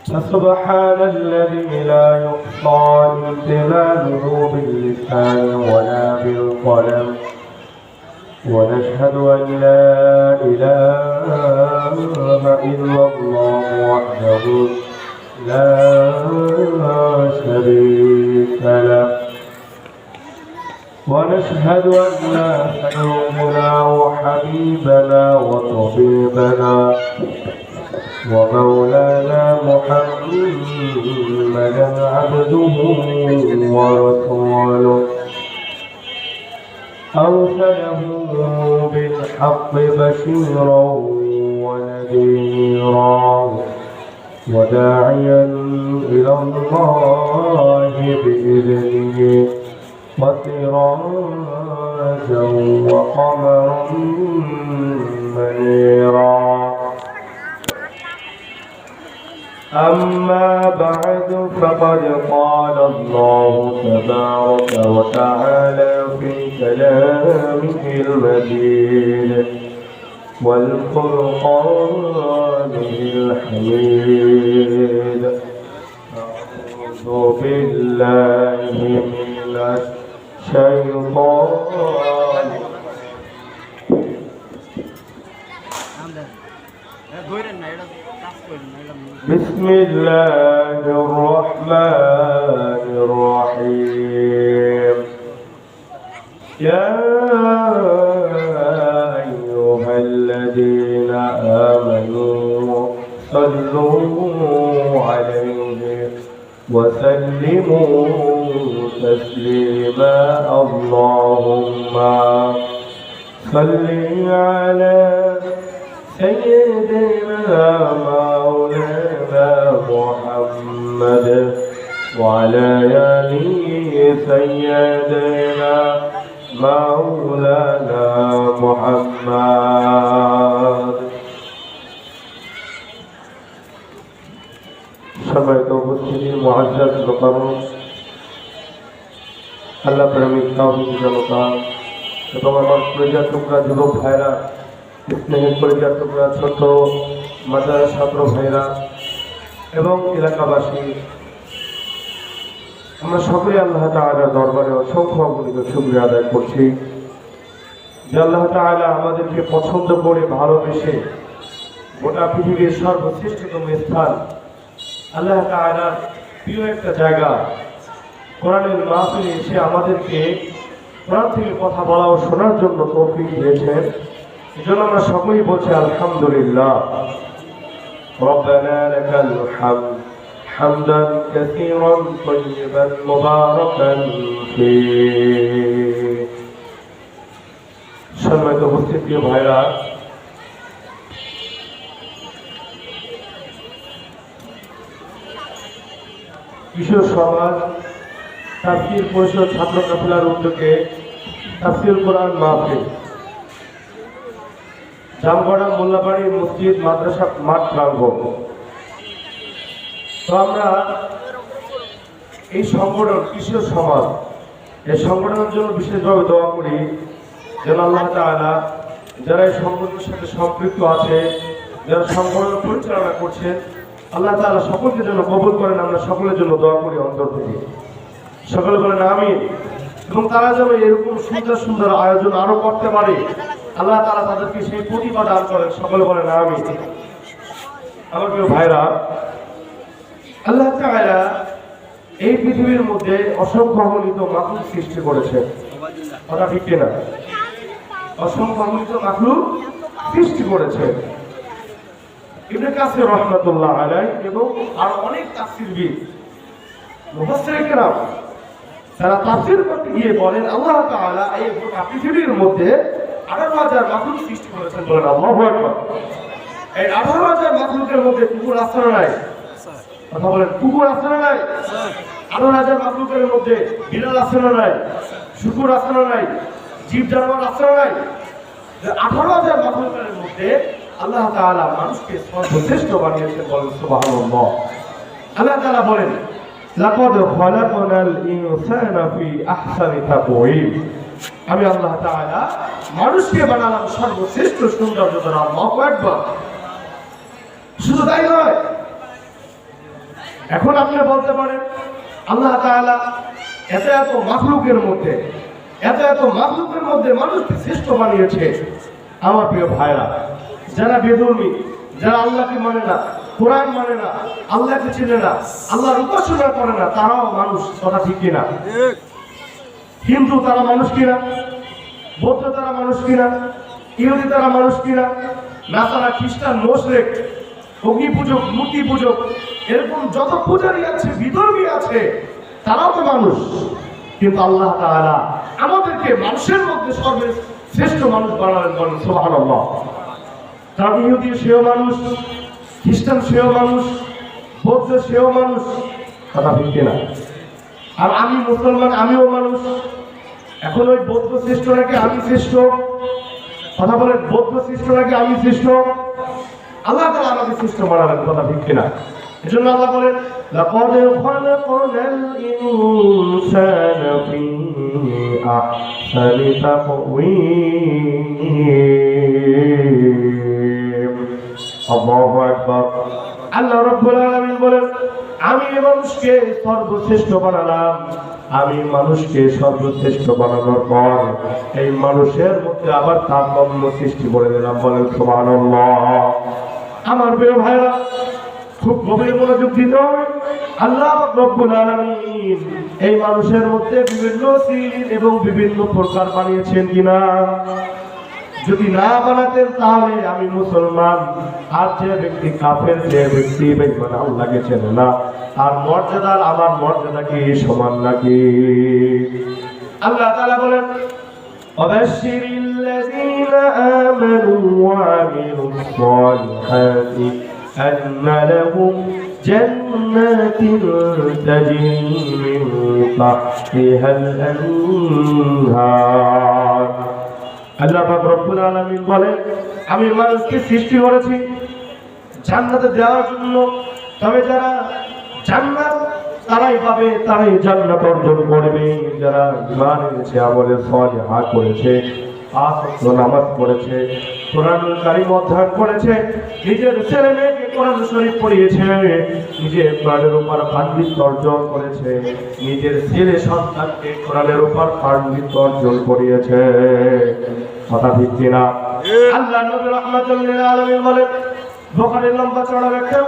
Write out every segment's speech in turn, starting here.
فسبحان الذي لا يحصى امتنانه باللسان ولا بالقلم ونشهد أن لا إله إلا الله وحده لا شريك له ونشهد أن سيدنا وحبيبنا وطبيبنا ومولانا محمدا عبده ورسوله أرسله بالحق بشيرا ونذيرا وداعيا إلى الله بإذنه وسراجا وقمرا منيرا أما بعد فقد قال الله تبارك وتعالى في كلامه المجيد والفرقان الحميد أعوذ بالله من الشيطان بسم الله الرحمن الرحيم يا أيها الذين آمنوا صلوا عليه وسلموا تسليما اللهم صل على سيدنا مولانا محمد وعلى آل سيدنا مولانا محمد সম্মানিত উপস্থিতি মুআজ্জাজ মুকাররম আল্লাহ প্রেমিক তাওহীদ জনতা এবং আমার প্রিয় টুকরা যুবক ভাইরা স্নেহের পরিচার টুকরা ছোট মাদ্রাসা ছাত্র ভাইরা এবং এলাকাবাসী আমরা সকলে আল্লাহ তাআলার দরবারে অসংখ্য অগণিত শুকরিয়া আদায় করছি যে আল্লাহ তাআলা আমাদেরকে পছন্দ করে ভালোবেসে গোটা পৃথিবীর সর্বশ্রেষ্ঠতম স্থান আল্লাহ তাআলার প্রিয় একটা জায়গা কোরআনের মাহফিলে এসে আমাদেরকে কোরআন থেকে কথা বলা ও শোনার জন্য তৌফিক দিয়েছেন। এজন্য আমরা সকলেই বলছি আলহামদুলিল্লাহ। রব্বানা লাকাল হামদ হামদান কাসীরান তাইয়িবান মুবারাকান ফীহি। সম্মানিত উপস্থিতি ভাইরা, কিশোর সমাজ তাফসীর পরিষদ ছাত্র কাফেলার উদ্যোগে তাফসীর কোরআন মাহফিল জামগড়া মোল্লাবাড়ি মসজিদ মাদ্রাসা মাঠ প্রাঙ্গণ। তো আমরা এই সংগঠন কিশোর সমাজ এই সংগঠনের জন্য বিশেষভাবে দোয়া করি যেন আল্লাহ তাআলা যারা এই সংগঠনের সাথে সম্পৃক্ত আছে, যারা সংগঠন পরিচালনা করছেন, আল্লাহ তাআলা সকলকে যেন কবুল করেন। আমরা সকলের জন্য দোয়া করি অন্তর থেকে, সকলে বলেন আমিন। এবং তারা যেন এরকম সুন্দর সুন্দর আয়োজন আরো করতে পারে, আল্লাহ তাআলা তাদেরকে সেই প্রতিভা দান করেন। সকলে বলেন আমিন। আমার প্রিয় ভাইরা, আল্লাহ তাআলা এই পৃথিবীর মধ্যে অসংখ্য অগণিত মাখলুক সৃষ্টি করেছেন, কথা ঠিক কিনা? অসংখ্য অগণিত মাখলুক সৃষ্টি করেছেন। ইবনে কাসির রাহমাতুল্লাহ আলাইহি এবং আর অনেক তাফসীরবিদ মুফাসসির কেরাম তারা তাফসীর করতে গিয়ে বলেন আল্লাহ তাআলা এই গোটা পৃথিবীর মধ্যে 18,000 মাখলুক সৃষ্টি করেছেন। বলেন আল্লাহু আকবার। এই 18,000 মাখলুকের মধ্যে কুকুর আছে না নাই? কথা বলেন, কুকুর আছে না নাই? 18,000 মাখলুকের মধ্যে বিড়াল আছে না নাই? শুকুর আছে না নাই? জীব জানোয়ার আছে না নাই? 18,000 মাখলুকের মধ্যে আল্লাহ তাআলা মানুষকে সর্বশ্রেষ্ঠ বানিয়েছেন। বলেন সুবহানাল্লাহ। আল্লাহ তাআলা বলেন লাকাদ খালাকনাল ইনসানা ফি আহসানি তাকওয়িম। আমি আল্লাহ তাআলা মানুষকে বানালাম সর্বশ্রেষ্ঠ সৌন্দর্য দ্বারা। আল্লাহু আকবার। শুধু তাই নয়, এখন আপনি বলতে পারেন আল্লাহ তাআলা এত এত মাখলুকের মধ্যে মানুষকে শ্রেষ্ঠ বানিয়েছে। আমার প্রিয় ভাইরা, যারা বেধর্মী, যারা আল্লাহকে মানে না, কোরআন মানে না, আল্লাহকে চিনে না, আল্লাহর উপাসনা করে না, তারাও মানুষ। কথা ঠিক কিনা? হিন্দু তারা মানুষ কিনা? বৌদ্ধ তারা মানুষ কিনা? ইহুদি তারা মানুষ কিনা? নাসারা, খ্রিস্টান, মুশরিক, অগ্নি পূজক, মূর্তি পূজক, এরকম যত পূজারী আছে, বিধর্মী আছে, তারাও তো মানুষ। কিন্তু আল্লাহ তাআলা আমাদেরকে মানুষের মধ্যে সর্বশ্রেষ্ঠ মানুষ বানালেন। বলেন সুবহানাল্লাহ। কারণ ইহুদি সেও মানুষ, খ্রিস্টান সেও মানুষ, বৌদ্ধ সেও মানুষ। কথা ঠিক কিনা? আর আমি মুসলমান, আমিও মানুষ। এখন ওই বৌদ্ধ শ্রেষ্ঠ নাকি আমি শ্রেষ্ঠ? কথা বলেন, বৌদ্ধ শ্রেষ্ঠ নাকি আমি শ্রেষ্ঠ? আল্লাহ তাআলা আমাকে শ্রেষ্ঠ বানালেন। কথা ঠিক কিনা? এজন্য আল্লাহ বলেন লাকাদ খালাকনাল ইনসানা ফি আহসানি তাকওয়িম। আল্লাহু আকবার। আল্লাহ রাব্বুল আলামিন বলেন আমি মানুষকে সর্বশ্রেষ্ঠ বানালাম। আমি মানুষকে সর্বশ্রেষ্ঠ বানানোর পর এই মানুষের মধ্যে আবার তারতম্য সৃষ্টি করে দিলাম। বলেন সুবহানাল্লাহ। আমার প্রিয় ভাইরা, খুব গভীর মনোযোগ দিতে হবে। আল্লাহ রাব্বুল আলামিন এই মানুষের মধ্যে বিভিন্ন জিন এবং বিভিন্ন প্রকার বানিয়েছেন কিনা? যদি না বানাতেন তাহলে আমি মুসলমান, আর যে ব্যক্তি কাফের, যে ব্যক্তি বেঈমান, আল্লাহকে চেনে না, আর মর্যাদার আমার মর্যাদা কি সমান নাকি? আল্লাহ তাআলা বলেন ওয়াবাশশিরিল্লাযীনা আমানু ওয়া আমিলুস সালিহাতি আন্না লাহুম জান্নাতিন তাজরি মিন তাহতিহাল আনহার। আল্লাহ পাক রব্বুল আলামিন বলেন আমি মানুষকে সৃষ্টি করেছি জান্নাতে দেওয়ার জন্য। তবে যারা জান্নাত তারাই পাবে, তারাই জান্নাত অর্জন করবে যারা ঈমান এনেছে, আমলে সালিহ করেছে, পাঁচ ওয়াক্ত নামাজ পড়েছে, কোরআনুল কারীম অধ্যয়ন করেছে, নিজের ছেলে মেয়েকে কোরআন শরীফ পড়িয়েছে, নিজের কোরআনের উপর পাণ্ডিত্য অর্জন করেছে, নিজের ছেলে সন্তানকে কোরআনের উপর পাণ্ডিত্য অর্জন করিয়েছে। কথা ঠিক কিনা? আল্লাহ নবী রাহমাতুল লিল আলামিন বলেন, বুখারীর লম্বা চড়া ব্যাখ্যা,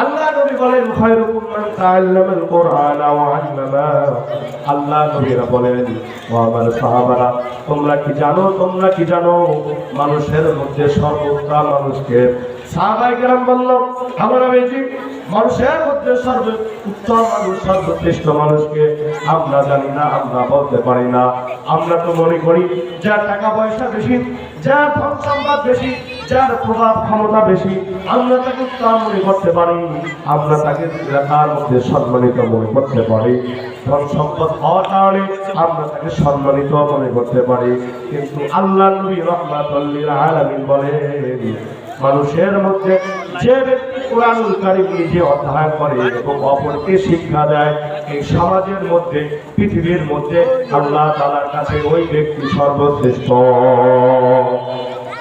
আল্লাহ নবী বলেন খায়রুকুম মান তাআল্লামাল কুরআন ওয়া আল্লামা। আল্লাহ নবীরা বলেন ও আমার সাহাবারা, তোমরা কি জানো মানুষের মধ্যে সর্বোত্তম মানুষকে? সাহাবায়ে কেরাম বলল আমার নবীজি, মানুষের মধ্যে সর্বোত্তম মানুষ, সর্বশ্রেষ্ঠ মানুষকে আমরা জানি না, আমরা বলতে পারি না। আমরা তো মনে করি যার টাকা পয়সা বেশি, যার ধন সম্পদ বেশি, যার প্রভাব ক্ষমতা বেশি, আমরা তাকে উত্তম মনে করতে পারি, আমরা তাকে তার মধ্যে সম্মানিত মনে করতে পারি। ধন সম্পদ হওয়ার কারণে আমরা তাকে সম্মানিত মনে করতে পারি। কিন্তু আল্লাহ নবী রাহমাতুল লিল আলামিন বলেন মানুষের মধ্যে যে ব্যক্তি কোরআনুল কারীম নিজে অধ্যয়ন করে এবং অপরকে শিক্ষা দেয়, এই সমাজের মধ্যে, পৃথিবীর মধ্যে আল্লাহ তাআলার কাছে ওই ব্যক্তি সর্বশ্রেষ্ঠ।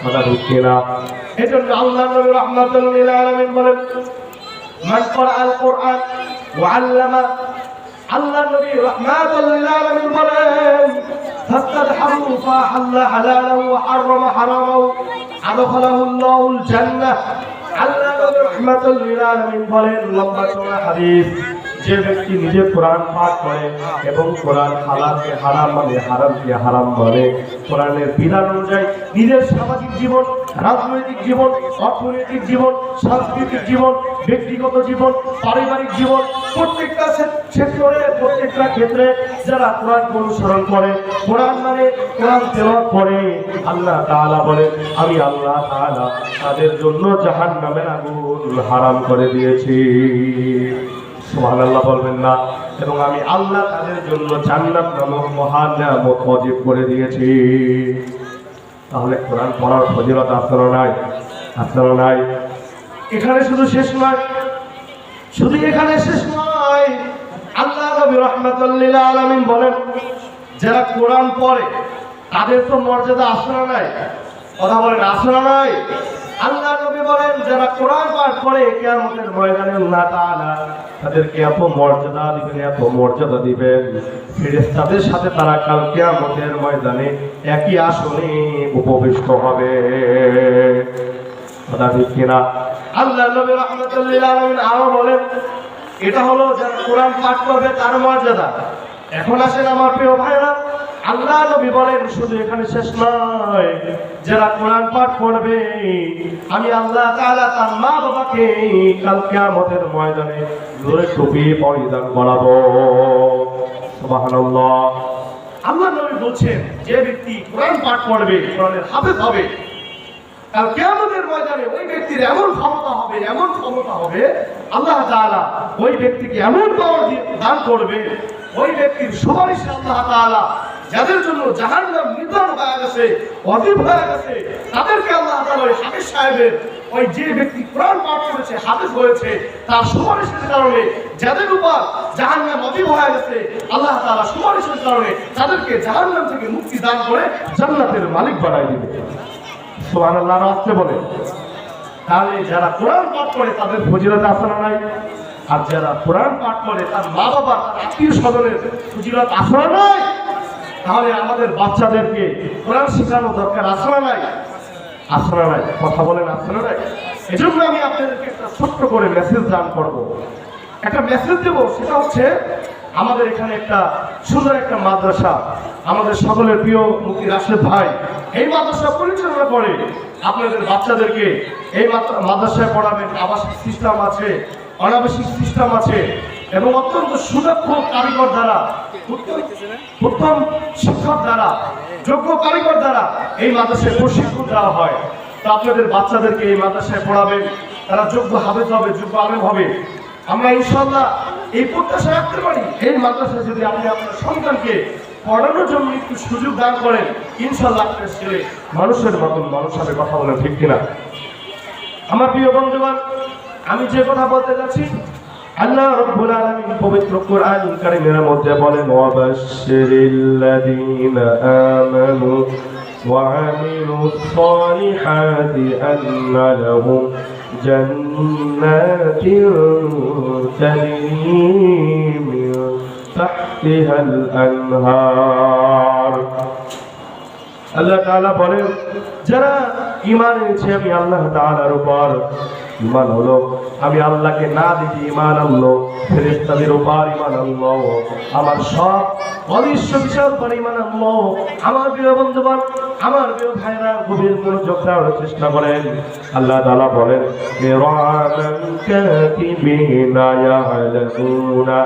কথা ঠিক কিনা? এজন্য আল্লাহ নবী রাহমাতুল লিল আলামিন বলেন মান ক্বারাআল কুরআন ওয়া আল্লামা। আল্লাহ নবী রাহমাতুল লিল আলামিন বলেন ফাকাদ হারু ফাহাল্লা হালালাহু ওয়া হারামা হারামাহু আদখালাহুল্লাহুল জান্নাহ। আল্লাহ নবী রাহমাতুল লিল আলামিন বলেন লম্বা চওড়া হাদিস, যে ব্যক্তি নিজে কোরআন পাঠ করে এবং কোরআন হালালকে হারাম মানে, হারামকে হারাম বলে, কোরআনের বিধান অনুযায়ী নিজের সামাজিক জীবন, রাজনৈতিক জীবন, অর্থনৈতিক জীবন, সাংস্কৃতিক জীবন, ব্যক্তিগত জীবন, পারিবারিক জীবন, প্রত্যেকটা ক্ষেত্রে যারা কোরআন অনুসরণ করে, কোরআন মানে কোরআন তেলাওয়াত করে, আল্লাহ তাআলা বলেন আমি আল্লাহ তাআলা তাদের জন্য জাহান্নামের আগুন হারাম করে দিয়েছি। সুবহানাল্লাহ বলবেন না? এবং আমি আল্লাহ তাদের জন্য জান্নাত নামক মহান নিয়ামত ওয়াজিব করে দিয়েছি। তাহলে কোরআন পড়ার ফজিলত আসলে নাই। এখানে শুধু শেষ নয়, আল্লাহ নবী রাহমাতুল লিল আলামিন বলেন যারা কোরআন পড়ে তাদের তো মর্যাদা আসলে নাই। কথা বলেন আসলে নাই? আল্লাহ নবী বলেন যারা কোরআন পাঠ করে কিয়ামতের ময়দানে আল্লাহ তাআলা তাদেরকে এত মর্যাদা দিবেন ফেরেশতাদের সাথে তারা কাল কিয়ামতের ময়দানে একই আসনে উপবিষ্ট হবে। কথা ঠিক কিনা? আল্লাহ নবী রাহমাতুল লিল আলামিন আরো বলেন এটা হলো যারা কোরআন পাঠ করবে তার মর্যাদা। এখন আসেন আমার প্রিয় ভাইরা, আল্লাহ নবী বলেন শুধু এখানে শেষ নয়, যারা কোরআন পাঠ করবে আমি আল্লাহ তাআলা তার মা বাবাকে কাল কিয়ামতের ময়দানে নূরের টুপি পরিধান করাবো। সুবহানাল্লাহ। আল্লাহ নবী বলছেন যে ব্যক্তি কোরআন পাঠ করবে, কোরআনের হাফেজ হবে, কাল কিয়ামতের ময়দানে ওই ব্যক্তির এমন ক্ষমতা হবে আল্লাহ তাআলা ওই ব্যক্তিকে এমন পাওয়ার দান করবে, ওই ব্যক্তির সুপারিশে আল্লাহ তাআলা যাদের জন্য জাহান্নাম নির্ধারণ হয়ে গেছে, ওয়াজিব হয়ে গেছে, তাদেরকে আল্লাহ তাআলা ওই হাফেজ সাহেবের ওই যে ব্যক্তি কোরআন পাঠ করেছে, হাফেজ হয়েছে, তার সুপারিশের কারণে যাদের উপর জাহান্নাম ওয়াজিব হয়ে গেছে, আল্লাহ তাআলা সুপারিশের কারণে তাদেরকে জাহান্নাম থেকে মুক্তি দান করে জান্নাতের মালিক বানায় দিবে। সুবহানাল্লাহ রাস্তে বলে। তাহলে যারা কোরআন পাঠ করে তাদের ফজিলত আছে না নাই? আর যারা কোরআন পাঠ করে তার মা বাবা আত্মীয় স্বজনের ফজিলত আছে না নাই? তাহলে আমাদের বাচ্চাদেরকে কোরআন শেখানো দরকার আছে না নাই? আছে না নাই? কথা বলেন আছে না নাই? এজন্য আমি আপনাদেরকে একটা ছোট্ট করে মেসেজ দান করব, একটা মেসেজ দেব। সেটা হচ্ছে আমাদের এখানে একটা সুন্দর একটা মাদ্রাসা, আমাদের সকলের প্রিয় মুফতি রাশেদ ভাই এই মাদ্রাসা পরিচালনা করে। আপনাদের বাচ্চাদেরকে এই মাদ্রাসায় পড়াবেন। আবাসিক সিস্টেম আছে, অনাবাসিক সিস্টেম আছে এবং অত্যন্ত সুদক্ষ কারিগর দ্বারা, উত্তম শিক্ষক দ্বারা, যোগ্য কারিগর দ্বারা এই মাদ্রাসায় প্রশিক্ষণ দেওয়া হয়। তো আপনাদের বাচ্চাদেরকে এই মাদ্রাসায় পড়াবেন, তারা যোগ্য হাফেজ হবে, যোগ্য আলেম হবে। আমরা ইনশাআল্লাহ এই প্রত্যাশা রাখতে পারি এই মাদ্রাসায় যদি আপনি আপনার সন্তানকে পড়ানোর জন্য একটু সুযোগ দান করেন, ইনশাআল্লাহ আপনার ছেলে মানুষের মতন মানুষ হবে। কথা বলেন ঠিক কিনা? আমার প্রিয় বন্ধুগণ, আমি যে কথা বলতে যাচ্ছি আল্লাহ রাব্বুল আলামিন পবিত্র কোরআনুল কারীমের মধ্যে বলেন ওয়াবাশশিরিল্লাযীনা আমানু ওয়া আমিলুস সালিহাতি আন্না লাহুম জান্নাতিন তাজরি মিন তাহতিহাল আনহার। আল্লাহ তাআলা বলেন যারা ঈমান এনেছে আমি আল্লাহ তাআলার উপর, ঈমান হলো আমি আল্লাহকে না দেখি ঈমান আনলো, ফেরেশতাদের উপর ঈমান আনলো, আমার সব অদৃশ্য বিষয়ের উপর ঈমান আনলো। আমার প্রিয় বন্ধুগণ, আমার প্রিয় ভাইরা গভীর মনোযোগ দেওয়ার চেষ্টা করেন। আল্লাহ তাআলা বলেন কিরামান কাতিবিনা ইয়ালামুনা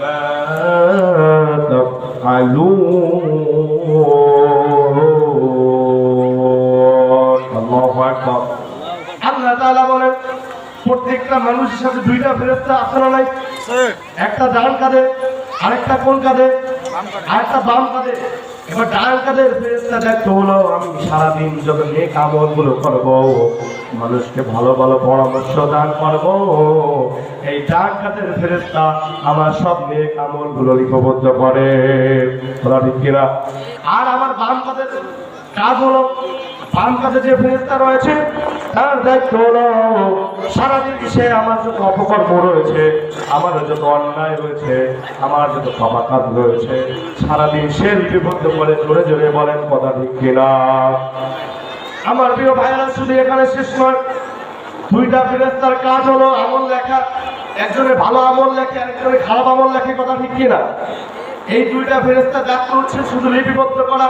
মা তাফআলুন। আল্লাহু আকবার। আল্লাহ তাআলা বলেন প্রত্যেকটা মানুষের সাথে দুইটা ফেরেশতা আছে না নাই? একটা ডান কাঁধে, আরেকটা কোন কাঁধে? আরেকটা বাম কাঁধে। এবার ডান কাঁধের ফেরেশতা দায়িত্ব হলো আমি সারাদিন যত নেক আমলগুলো করব, মানুষকে ভালো ভালো পরামর্শ দান করব, এই ডান কাঁধের ফেরেশতা আমার সব নেক আমলগুলো লিপিবদ্ধ করে। বলা ঠিক কিনা? আর আমার বাম কাঁধের কাজ হলো, বাম কাঁধে যে ফেরেশতা রয়েছে তার দায়িত্ব হলো সারাদিন সে আমার যত অপকর্ম রয়েছে, আমার যত অন্যায় রয়েছে, আমার যত পাপাকাজ রয়েছে, সারাদিন সে লিপিবদ্ধ করে। জোরে জোরে বলেন কথা ঠিক কিনা? আমার প্রিয় ভাইরা শুধু এখানে শেষ নয়, দুইটা ফেরেশতার কাজ হলো আমল লেখা। একজনে ভালো আমল লেখে, আরেকজনে খারাপ আমল লেখে। কথা ঠিক কিনা? এই দুইটা ফেরেশতা দায়িত্ব হচ্ছে শুধু লিপিবদ্ধ করা।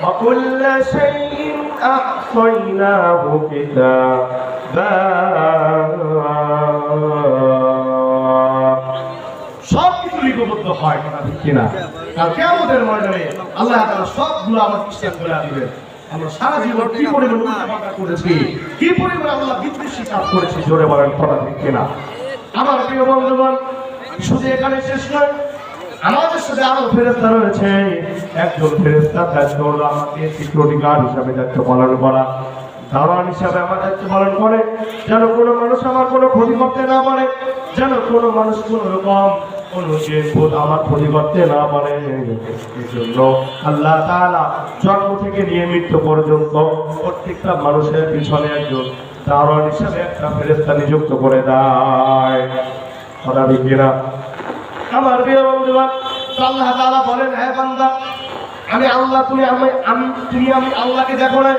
وكل شيء أحصيناه كتابا। সব কিছু লিপিবদ্ধ হয়। কথা ঠিক কিনা? কাল কিয়ামতের ময়দানে আল্লাহ তাআলা সবগুলো আমার হিসাব করে দিবেন। আমরা সারা জীবন কি পরিমাণ উল্টাপাল্টা করেছি, কি পরিমাণ আল্লাহ বিদ্বেষী কাজ করেছি। জোরে বলেন কথা ঠিক কিনা? আমার প্রিয় বন্ধুগণ, শুধু এখানে শেষ নয়, আমাদের সাথে আরো ফেরেশতা রয়েছে। একজন ফেরেশতা দায়িত্ব হলো আমাকে সিকিউরিটি গার্ড হিসাবে দায়িত্ব পালন করা, দারোয়ান হিসাবে আমার দায়িত্ব পালন করে, যেন কোনো মানুষ আমার কোনো ক্ষতি করতে না পারে, যেন কোনো মানুষ কোনো রকম কোনো জিনিস আমার ক্ষতি করতে না পারে। এই জন্য আল্লাহ তাআলা জন্ম থেকে নিয়ে মৃত্যু পর্যন্ত প্রত্যেকটা মানুষের পিছনে একজন দারোয়ান হিসাবে একটা ফেরেশতা নিযুক্ত করে দেয়। কথা ঠিক কিনা? আমার প্রিয় বন্ধুগণ, আল্লাহ তাআলা বলেন, হ্যাঁ বান্দা, আমি আল্লাহ, তুমি আমি আল্লাহকে দেখো না?